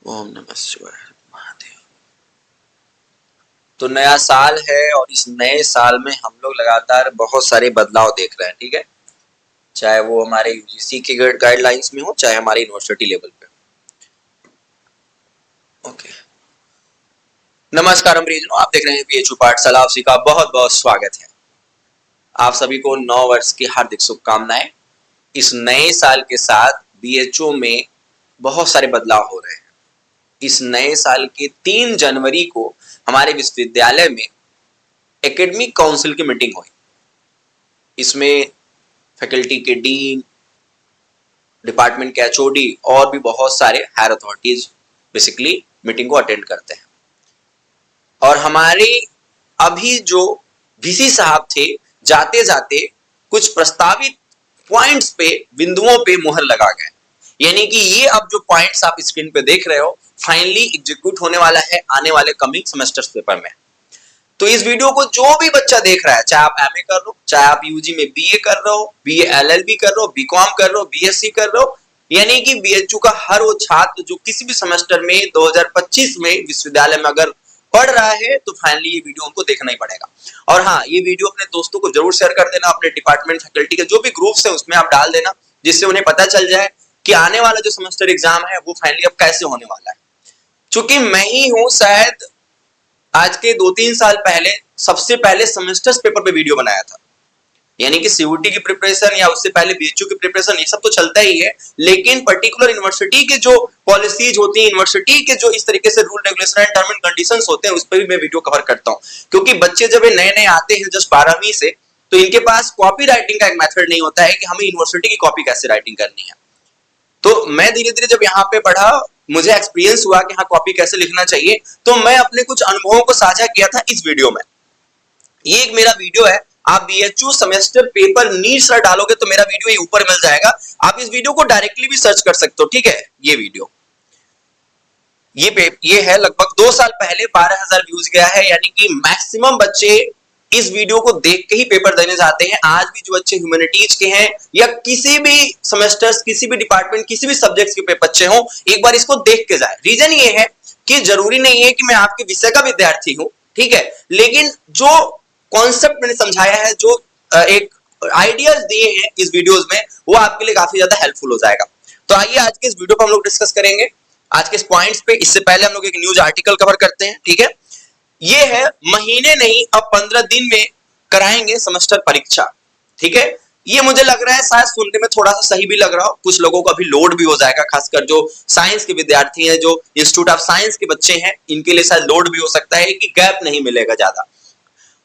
ओम नमः शिवाय महादेव। तो नया साल है और इस नए साल में हम लोग लगातार बहुत सारे बदलाव देख रहे हैं, ठीक है, चाहे वो हमारे यूजीसी के गाइडलाइंस में हो, चाहे हमारे यूनिवर्सिटी लेवल पे। ओके, नमस्कार प्रियजनों, आप देख रहे हैं बीएचयू पाठशाला। आप सभी का बहुत बहुत स्वागत है। आप सभी को नव वर्ष की हार्दिक शुभकामनाएं। इस नए साल के साथ बीएचयू में बहुत सारे बदलाव हो रहे हैं। इस नए साल के 3 जनवरी को हमारे विश्वविद्यालय में एकेडमिक काउंसिल की मीटिंग हुई। इसमें फैकल्टी के डीन, डिपार्टमेंट के एचओडी और भी बहुत सारे हायर अथॉरिटीज बेसिकली मीटिंग को अटेंड करते हैं। और हमारे अभी जो वीसी साहब थे, जाते जाते कुछ प्रस्तावित पॉइंट्स पे, बिंदुओं पे मुहर लगा गए। यानी कि ये अब जो पॉइंट्स आप स्क्रीन पे देख रहे हो फाइनली एग्जीक्यूट होने वाला है आने वाले कमिंग सेमेस्टर्स पेपर में। तो इस वीडियो को जो भी बच्चा देख रहा है, चाहे आप एमए कर रहे हो, चाहे आप यूजी में बीए कर रहे हो, बीए एलएलबी कर रहे हो, बीकॉम कर रहे हो, बीएससी कर रहे हो, यानी कि बीएचयू का हर वो छात्र जो किसी भी सेमेस्टर में 2025 में विश्वविद्यालय में अगर पढ़ रहा है तो फाइनली ये वीडियो उनको देखना ही पड़ेगा। और हाँ, ये वीडियो अपने दोस्तों को जरूर शेयर कर देना, अपने डिपार्टमेंट फैकल्टी के जो भी ग्रुप्स है उसमें आप डाल देना, जिससे उन्हें पता चल जाए कि आने वाला जो सेमेस्टर एग्जाम है वो फाइनली अब कैसे होने वाला है। चूंकि मैं ही हूं शायद आज के 2-3 साल पहले सबसे पहले सेमेस्टर्स पेपर पे वीडियो बनाया था, यानी कि सीयूटी की प्रिपरेशन या उससे पहले बीएचयू की प्रिपरेशन, ये सब तो चलता ही है, लेकिन पर्टिकुलर यूनिवर्सिटी के जो पॉलिसीज होती है, यूनिवर्सिटी के जो इस तरीके से rule regulation and term and conditions होते हैं, उस पर भी मैं वीडियो कवर करता हूं। क्योंकि बच्चे जब ये नए नए आते हैं जस्ट 12वीं से, तो इनके पास कॉपी राइटिंग का एक मेथड नहीं होता है कि हमें यूनिवर्सिटी की कॉपी कैसे राइटिंग करनी है। तो मैं धीरे धीरे जब यहाँ पे पढ़ा, मुझे एक्सपीरियंस हुआ कि हाँ कॉपी कैसे लिखना चाहिए, तो मैं अपने कुछ अनुभवों को साझा किया था इस वीडियो में। ये एक मेरा वीडियो है, आप बीएचयू सेमेस्टर पेपर नीट सर डालोगे तो मेरा वीडियो ये ऊपर मिल जाएगा। आप इस वीडियो को डायरेक्टली भी सर्च कर सकते हो, ठीक है। ये वीडियो ये है लगभग 2 साल पहले 12,000 व्यूज गया है, यानी कि मैक्सिमम बच्चे इस वीडियो को देख के ही पेपर देने जाते हैं। आज भी जो बच्चे ह्यूमैनिटीज के हैं या किसी भी सेमेस्टर्स, किसी भी डिपार्टमेंट, किसी भी सब्जेक्ट्स के बच्चे हो, एक बार इसको देख के जाए। रीजन ये है कि जरूरी नहीं है कि मैं आपके विषय का विद्यार्थी हूं, ठीक है, लेकिन जो कॉन्सेप्ट मैंने समझाया है, जो एक आइडियाज दिए हैं इस वीडियोस में, वो आपके लिए काफी ज्यादा हेल्पफुल हो जाएगा। तो आइए आज के इस वीडियो पर हम लोग डिस्कस करेंगे आज के इस पॉइंट्स पे। इससे पहले हम लोग एक न्यूज आर्टिकल कवर करते हैं, ठीक है। ये है, महीने नहीं अब 15 दिन में कराएंगे सेमेस्टर परीक्षा, ठीक है। ये मुझे लग रहा है शायद सुनने में थोड़ा सा सही भी लग रहा हो, कुछ लोगों का भी लोड भी हो जाएगा, खासकर जो साइंस के विद्यार्थी हैं, जो इंस्टीट्यूट ऑफ साइंस के बच्चे हैं, इनके लिए शायद लोड भी हो सकता है कि गैप नहीं मिलेगा ज्यादा।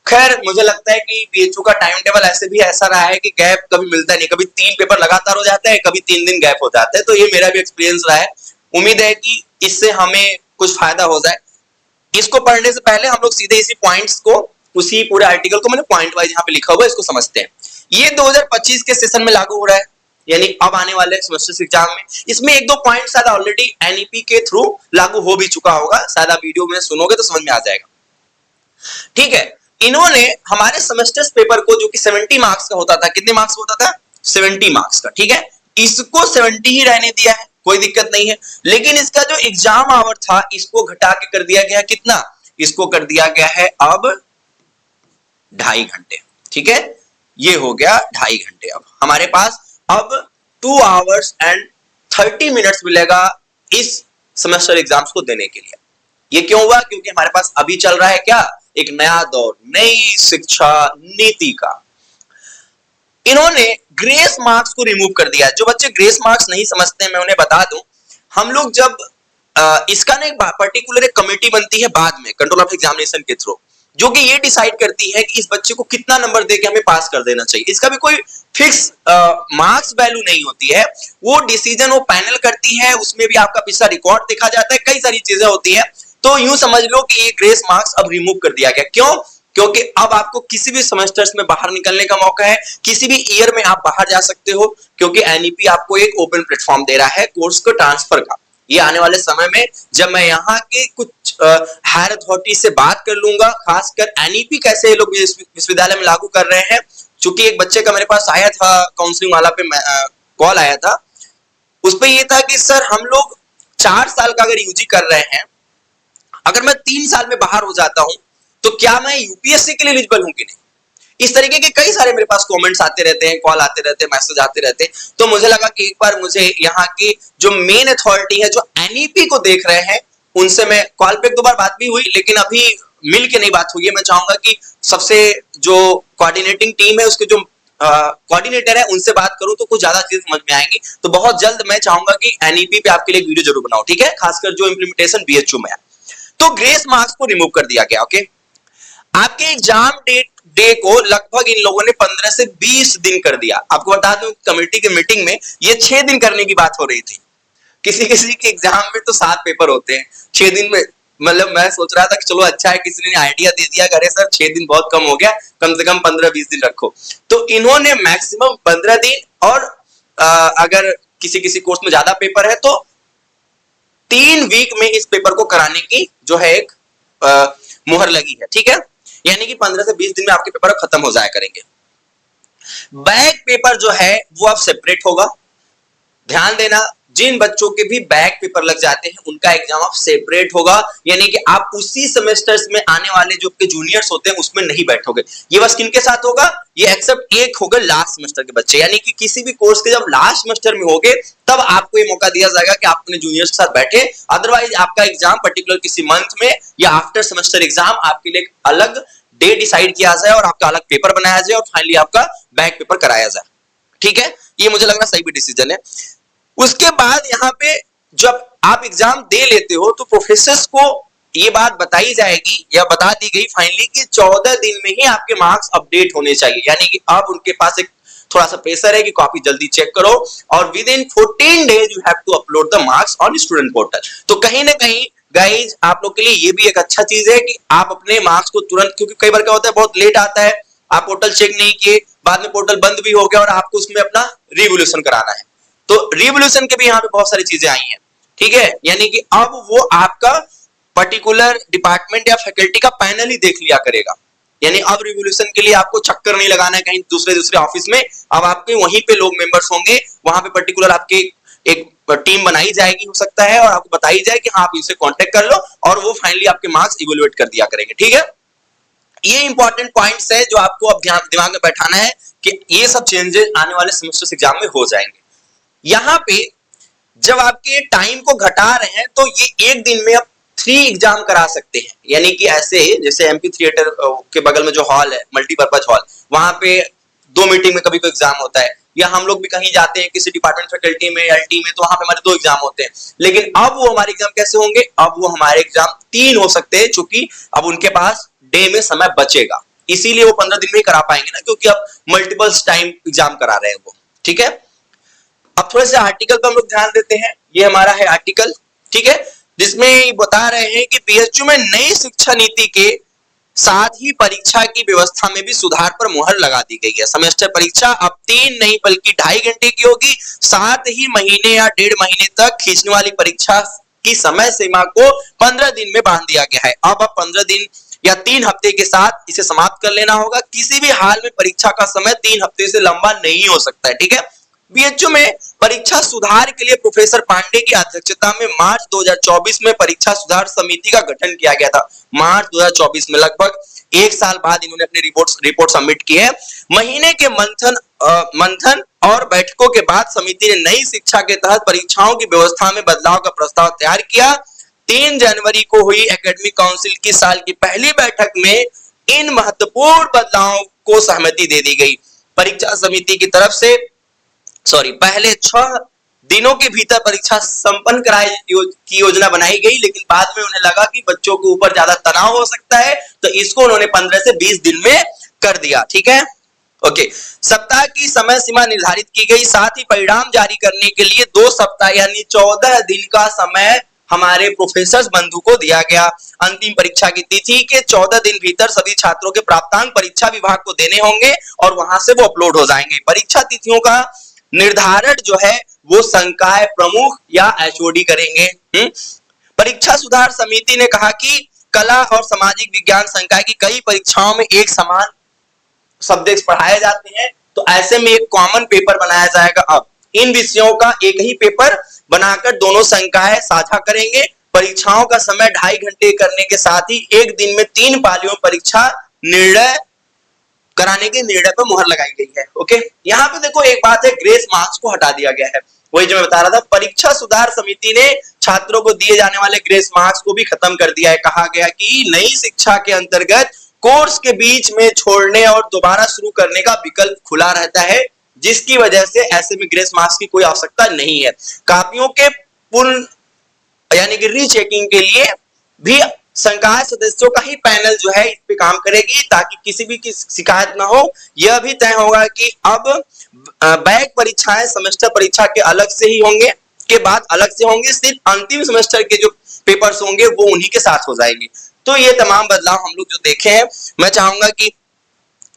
खैर मुझे लगता है कि बीएचयू का टाइम टेबल ऐसे भी ऐसा रहा है कि गैप कभी मिलता नहीं, कभी 3 पेपर लगातार हो जाता है, कभी 3 दिन गैप हो जाता है। तो ये मेरा भी एक्सपीरियंस रहा है। उम्मीद है कि इससे हमें कुछ फायदा हो जाए। इसको पढ़ने से पहले हम लोग सीधे इसी पॉइंट्स को, उसी पूरे आर्टिकल को मैंने पॉइंट वाइज यहाँ पे लिखा हुआ है, इसको समझते हैं। ये 2025 के सेशन में लागू हो रहा है, यानी अब आने वाले सेमेस्टर एग्जाम में। इसमें 1-2 पॉइंट शायद ऑलरेडी एनईपी के थ्रू लागू हो भी चुका होगा, शायद आप वीडियो में सुनोगे तो समझ में आ जाएगा, ठीक है। इन्होंने हमारे सेमेस्टर्स पेपर को, जो कि 70 मार्क्स का होता था, कितने मार्क्स होता था, 70 मार्क्स का, ठीक है, इसको 70 ही रहने दिया है, कोई दिक्कत नहीं है। लेकिन इसका जो एग्जाम आवर था, इसको घटा के कर दिया गया कितना, इसको कर दिया गया है अब 2.5 घंटे, ठीक है। ये हो गया 2.5 घंटे। अब हमारे पास अब 2 hours and 30 minutes मिलेगा इस सेमेस्टर एग्जाम्स को देने के लिए। ये क्यों हुआ, क्योंकि हमारे पास अभी चल रहा है क्या, एक नया दौर, नई शिक्षा नीति का। इन्होंने ग्रेस मार्क्स को रिमूव कर दिया। जो बच्चे ग्रेस मार्क्स नहीं समझते हैं, मैं उन्हें बता दूं, हम लोग जब इसका ना एक पर्टिकुलर एक कमेटी बनती है बाद में, कंट्रोल ऑफ एग्जामिनेशन के थ्रू, जो कि ये डिसाइड करती है कि इस बच्चे को कितना नंबर देके हमें पास कर देना चाहिए। इसका भी कोई फिक्स मार्क्स वैल्यू नहीं होती है, वो डिसीजन वो पैनल करती है, उसमें भी आपका पिछला रिकॉर्ड देखा जाता है, कई सारी चीजें होती है। तो यूं समझ लो कि ये ग्रेस मार्क्स अब रिमूव कर दिया गया। क्यों, क्योंकि अब आपको किसी भी सेमेस्टर्स में बाहर निकलने का मौका है, किसी भी ईयर में आप बाहर जा सकते हो, क्योंकि एनईपी आपको एक ओपन प्लेटफॉर्म दे रहा है कोर्स को ट्रांसफर का। ये आने वाले समय में जब मैं यहाँ के कुछ हायर अथॉरिटी से बात कर लूंगा, खासकर एनईपी कैसे ये लोग विश्वविद्यालय में लागू कर रहे हैं। चूंकि एक बच्चे का मेरे पास आया था, काउंसलिंग वाला पे कॉल आया था, उस पर यह था कि सर हम लोग 4 साल का अगर यूजी कर रहे हैं, अगर मैं 3 साल में बाहर हो जाता हूं तो क्या मैं यूपीएससी के लिए एलिजिबल हूं कि नहीं? इस तरीके के कई सारे मेरे पास कमेंट्स आते रहते हैं, कॉल आते रहते हैं, मैसेज आते रहते हैं। तो मुझे लगा कि एक बार मुझे यहाँ की जो मेन अथॉरिटी है, जो एनईपी को देख रहे हैं, उनसे मैं कॉल पे 1-2 बार बात भी हुई, लेकिन अभी मिल के नहीं बात हुई है। मैं चाहूंगा कि सबसे जो कोऑर्डिनेटिंग टीम है, उसके जो कोऑर्डिनेटर है, उनसे बात करूं तो कुछ ज्यादा चीजें समझ में आएंगी। तो बहुत जल्द मैं चाहूंगा कि एनईपी पे आपके लिए एक वीडियो जरूर बनाओ, ठीक है, खासकर जो इंप्लीमेंटेशन बीएचयू में है। तो ग्रेस मार्क्स को रिमूव कर दिया गया। ओके, आपके एग्जाम डे को लगभग इन लोगों ने 15 से 20 दिन कर दिया। आपको बता दूं, कमेटी की मीटिंग में ये 6 दिन करने की बात हो रही थी। किसी किसी के एग्जाम में तो 7 पेपर होते हैं, 6 दिन में। मतलब मैं सोच रहा था कि चलो अच्छा है, किसी ने आइडिया दे दिया, करे सर 6 दिन बहुत कम हो गया, कम से कम 15-20 दिन रखो। तो इन्होंने मैक्सिमम 15 दिन और अगर किसी किसी कोर्स में ज्यादा पेपर है तो 3 वीक में इस पेपर को कराने की जो है एक मुहर लगी है, ठीक है। यानी कि 15 से 20 दिन में आपके पेपर खत्म हो जाया करेंगे। बैक पेपर जो है वो अब सेपरेट होगा। ध्यान देना, जिन बच्चों के भी बैक पेपर लग जाते हैं उनका एग्जाम अब सेपरेट होगा। यानी कि आप उसी सेमेस्टर्स में आने वाले जो आपके जूनियर्स होते हैं उसमें नहीं बैठोगे। ये बस किनके साथ होगा? ये एक्सेप्ट एक होगा लास्ट सेमेस्टर के बच्चे। यानी कि किसी भी कोर्स के जब लास्ट सेमेस्टर में होगे तब आपको ये मौका दिया जाएगा कि आप अपने जूनियर्स के साथ बैठे। अदरवाइज आपका एग्जाम पर्टिकुलर किसी मंथ में या आफ्टर सेमेस्टर एग्जाम आपके लिए अलग डे डिसाइड किया जाए और आपका अलग पेपर बनाया जाए और फाइनली आपका बैक पेपर कराया जाए, ठीक है। ये मुझे लग रहा सही भी डिसीजन है। उसके बाद यहाँ पे जब आप एग्जाम दे लेते हो तो प्रोफेसर्स को ये बात बताई जाएगी या बता दी गई फाइनली कि 14 दिन में ही आपके मार्क्स अपडेट होने चाहिए। यानी कि अब उनके पास एक थोड़ा सा प्रेशर है कि कॉपी जल्दी चेक करो और within 14 days you have to upload the marks on student portal. तो कहीं ना कहीं गाइज आप लोग के लिए ये भी एक अच्छा चीज है कि आप अपने मार्क्स को तुरंत, क्योंकि कई बार क्या होता है बहुत लेट आता है, आप पोर्टल चेक नहीं किए, बाद में पोर्टल बंद भी हो गया और आपको उसमें अपना रिवोल्यूशन कराना है। तो रिवोल्यूशन के भी यहाँ पे बहुत सारी चीजें आई हैं, ठीक है। यानी कि अब वो आपका पर्टिकुलर डिपार्टमेंट या फैकल्टी का पैनल ही देख लिया करेगा। यानी अब रिवोल्यूशन के लिए आपको चक्कर नहीं लगाना है कहीं दूसरे ऑफिस में। अब आपके वहीं पे लोग मेंबर्स होंगे, वहां पे पर्टिकुलर आपके एक टीम बनाई जाएगी, हो सकता है, और आपको बताई जाए कि हाँ आप इनसे कांटेक्ट कर लो और वो फाइनली आपके मार्क्स इवैल्यूएट कर दिया करेंगे, ठीक है। ये इंपॉर्टेंट पॉइंट्स है जो आपको अब दिमाग में बैठाना है कि ये सब चेंजेस आने वाले सेमेस्टर एग्जाम में हो जाएंगे। यहाँ पे जब आपके टाइम को घटा रहे हैं तो ये एक दिन में आप 3 एग्जाम करा सकते हैं। यानी कि ऐसे जैसे एमपी थिएटर के बगल में जो हॉल है, मल्टीपर्पज हॉल, वहां पे 2 मीटिंग में कभी कोई एग्जाम होता है, या हम लोग भी कहीं जाते हैं किसी डिपार्टमेंट फैकल्टी में, एलटी में, तो वहां पे हमारे 2 एग्जाम होते हैं। लेकिन अब वो हमारे एग्जाम कैसे होंगे? अब वो हमारे एग्जाम 3 हो सकते हैं, क्योंकि अब उनके पास डे में समय बचेगा। इसीलिए वो 15 दिन में ही करा पाएंगे ना, क्योंकि अब मल्टीपल टाइम एग्जाम करा रहे हैं वो, ठीक है। अब थोड़े से आर्टिकल पर हम लोग ध्यान देते हैं। ये हमारा है आर्टिकल, ठीक है, जिसमें बता रहे हैं कि बीएचयू में नई शिक्षा नीति के साथ ही परीक्षा की व्यवस्था में भी सुधार पर मुहर लगा दी गई है। सेमेस्टर परीक्षा अब 3 नहीं बल्कि 2.5 घंटे की होगी। साथ ही महीने या 1.5 महीने तक खींचने वाली परीक्षा की समय सीमा को 15 दिन में बांध दिया गया है। अब 15 दिन या 3 हफ्ते के साथ इसे समाप्त कर लेना होगा। किसी भी हाल में परीक्षा का समय 3 हफ्ते से लंबा नहीं हो सकता है, ठीक है। बीएचयू में परीक्षा सुधार के लिए प्रोफेसर पांडे की अध्यक्षता में मार्च 2024 में परीक्षा सुधार समिति का गठन किया गया था। मार्च 2024 में, लगभग 1 साल बाद इन्होंने अपनी रिपोर्ट सबमिट की है। महीने के मंथन और बैठकों के बाद समिति ने नई शिक्षा के तहत परीक्षाओं की व्यवस्था में बदलाव का प्रस्ताव तैयार किया। 3 जनवरी को हुई एकेडमिक काउंसिल की साल की पहली बैठक में इन महत्वपूर्ण बदलावों को सहमति दे दी गई। परीक्षा समिति की तरफ से पहले 6 दिनों के भीतर परीक्षा संपन्न कराने की योजना बनाई गई, लेकिन बाद में उन्हें लगा कि बच्चों के ऊपर ज्यादा तनाव हो सकता है, तो इसको उन्होंने 15 से 20 दिन में कर दिया, ठीक है। ओके, सप्ताह की समय सीमा निर्धारित की गई। साथ ही परिणाम जारी करने के लिए 2 सप्ताह यानी 14 दिन का समय हमारे प्रोफेसर बंधु को दिया गया। अंतिम परीक्षा की तिथि के 14 दिन भीतर सभी छात्रों के प्राप्तांक परीक्षा विभाग को देने होंगे और वहां से वो अपलोड हो जाएंगे। परीक्षा तिथियों का निर्धारण जो है वो संकाय प्रमुख या एचओडी करेंगे। परीक्षा सुधार समिति ने कहा कि कला और सामाजिक विज्ञान संकाय की कई परीक्षाओं में एक समान सब्जेक्ट्स पढ़ाए जाते हैं, तो ऐसे में एक कॉमन पेपर बनाया जाएगा। अब इन विषयों का एक ही पेपर बनाकर दोनों संकाय साझा करेंगे। परीक्षाओं का समय 2.5 घंटे करने के साथ ही एक दिन में 3 पालियों परीक्षा निर्णय कराने के निर्णय पर मुहर लगाई गई है। ओके, यहाँ पे देखो एक बात है, ग्रेस मार्क्स को हटा दिया गया है। वही जो मैं बता रहा था, परीक्षा सुधार समिति ने छात्रों को दिए जाने वाले ग्रेस मार्क्स को भी खत्म कर दिया है। कहा गया कि नई शिक्षा के अंतर्गत कोर्स के बीच में छोड़ने और दोबारा शुरू करने का विकल्प खुला रहता है, जिसकी वजह से ऐसे में ग्रेस मार्क्स की कोई आवश्यकता नहीं है। कापियों के पूर्ण यानी कि रीचेकिंग के लिए भी संकाय सदस्यों का ही पैनल जो है इस पे काम करेगी, ताकि किसी भी की शिकायत ना हो। यह भी तय होगा कि अब बैक परीक्षाएं सेमेस्टर परीक्षा के अलग से ही होंगे, के बाद अलग से होंगे, सिर्फ अंतिम सेमेस्टर के जो पेपर्स होंगे वो उन्हीं के साथ हो जाएंगे। तो ये तमाम बदलाव हम लोग जो देखे हैं, मैं चाहूंगा कि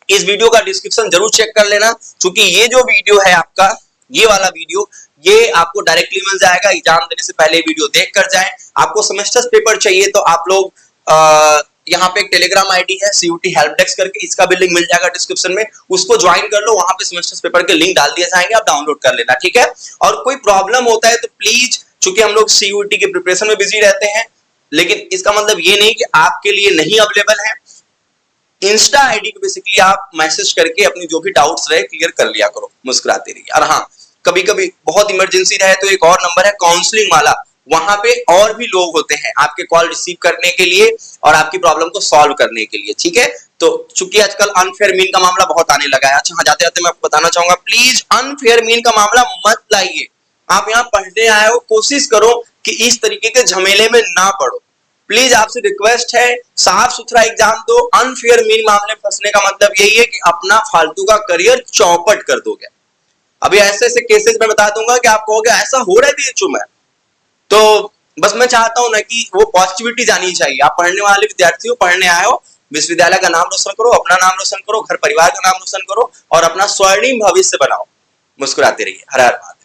इस वीडियो का डिस्क्रिप्शन जरूर चेक कर लेना, क्योंकि ये जो वीडियो है आपका, ये वाला वीडियो, ये आपको डायरेक्टली मिल जाएगा। एग्जाम देने से पहले वीडियो देख कर जाएं। आपको सेमेस्टर पेपर चाहिए तो आप लोग यहाँ पे एक टेलीग्राम आईडी है CUT हेल्प डेस्क करके, इसका भी लिंक मिल जाएगा डिस्क्रिप्शन में, उसको ज्वाइन कर लो। वहां पे सेमेस्टर पेपर के लिंक डाल दिए जाएंगे, आप डाउनलोड कर लेना, ठीक है। और कोई प्रॉब्लम होता है तो प्लीज, चूंकि हम लोग CUT के प्रिपरेशन में बिजी रहते हैं, लेकिन इसका मतलब ये नहीं कि आपके लिए नहीं अवेलेबल है। इंस्टा आईडी को बेसिकली आप मैसेज करके अपनी जो भी डाउट्स रहे क्लियर कर लिया करो, मुस्कुराते रहिए। और हाँ, कभी कभी बहुत इमरजेंसी रहे तो एक और नंबर है काउंसलिंग वाला, वहां पे और भी लोग होते हैं आपके कॉल रिसीव करने के लिए और आपकी प्रॉब्लम को सॉल्व करने के लिए, ठीक है। तो चूंकि आजकल अनफेयर मीन का मामला बहुत आने लगा है। अच्छा, जाते जाते मैं आपको बताना चाहूंगा, प्लीज अनफेयर मीन का मामला मत लाइए। आप यहाँ पढ़ने आए हो, कोशिश करो कि इस तरीके के झमेले में ना पढ़ो। प्लीज आपसे रिक्वेस्ट है, साफ सुथरा एग्जाम दो। अनफेयर मीन मामले फंसने का मतलब यही है कि अपना फालतू का करियर चौपट कर दोगे। अभी ऐसे ऐसे केसेस में बता दूंगा कि आप कहोगे ऐसा हो रहा है बीएचयू में। तो बस मैं चाहता हूं ना कि वो पॉजिटिविटी जानी चाहिए। आप पढ़ने वाले विद्यार्थी हो, पढ़ने आए हो, विश्वविद्यालय का नाम रोशन करो, अपना नाम रोशन करो, घर परिवार का नाम रोशन करो और अपना स्वर्णिम भविष्य बनाओ। मुस्कुराते रहिए। हर हर महादेव।